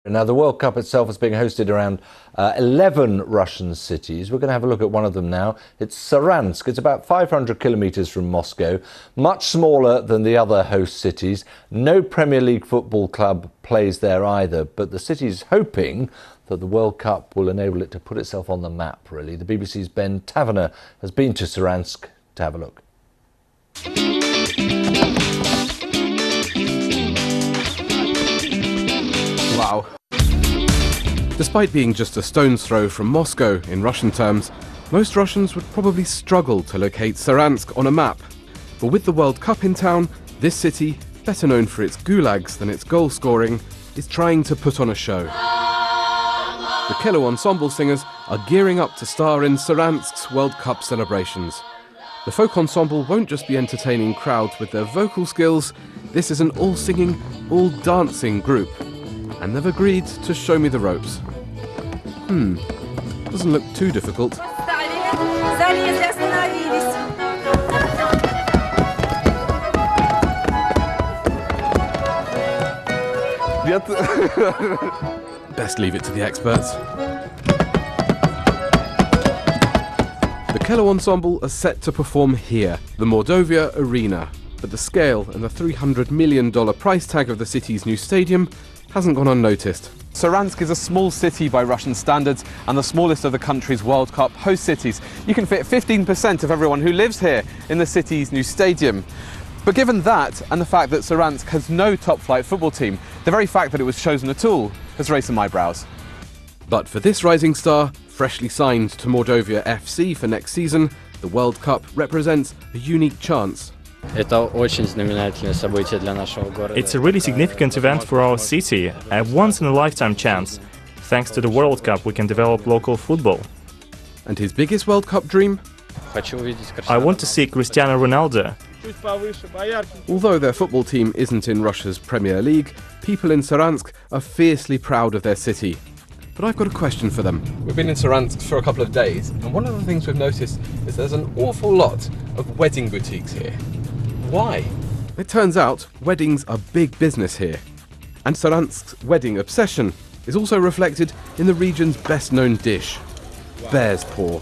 Now, the World Cup itself is being hosted around 11 Russian cities. We're going to have a look at one of them now. It's Saransk. It's about 500 kilometres from Moscow, much smaller than the other host cities. No Premier League football club plays there either, but the city's hoping that the World Cup will enable it to put itself on the map, really. The BBC's Ben Tavener has been to Saransk to have a look. Wow. Despite being just a stone's throw from Moscow in Russian terms, most Russians would probably struggle to locate Saransk on a map. But with the World Cup in town, this city, better known for its gulags than its goal scoring, is trying to put on a show. The Killer Ensemble singers are gearing up to star in Saransk's World Cup celebrations. The folk ensemble won't just be entertaining crowds with their vocal skills, this is an all-singing, all-dancing group. And they've agreed to show me the ropes. Doesn't look too difficult. Best leave it to the experts. The Killer Ensemble are set to perform here, the Mordovia Arena. But the scale and the $300 million price tag of the city's new stadium hasn't gone unnoticed. Saransk is a small city by Russian standards and the smallest of the country's World Cup host cities. You can fit 15% of everyone who lives here in the city's new stadium. But given that, and the fact that Saransk has no top-flight football team, the very fact that it was chosen at all has raised some eyebrows. But for this rising star, freshly signed to Mordovia FC for next season, the World Cup represents a unique chance. It's a really significant event for our city, a once-in-a-lifetime chance. Thanks to the World Cup, we can develop local football. And his biggest World Cup dream? I want to see Cristiano Ronaldo. Although their football team isn't in Russia's Premier League, people in Saransk are fiercely proud of their city. But I've got a question for them. We've been in Saransk for a couple of days, and one of the things we've noticed is there's an awful lot of wedding boutiques here. Why? It turns out weddings are big business here. And Saransk's wedding obsession is also reflected in the region's best-known dish, bear's paw.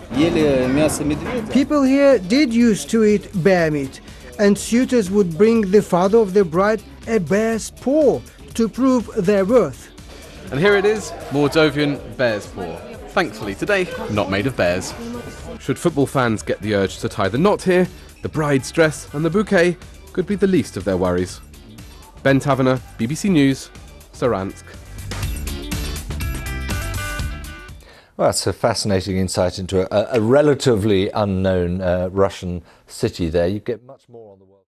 People here did used to eat bear meat, and suitors would bring the father of the bride a bear's paw to prove their worth. And here it is, Mordovian bear's paw. Thankfully today, not made of bears. Should football fans get the urge to tie the knot here, the bride's dress and the bouquet could be the least of their worries. Ben Tavener, BBC News, Saransk. Well, that's a fascinating insight into a relatively unknown Russian city there. You get much more on the world.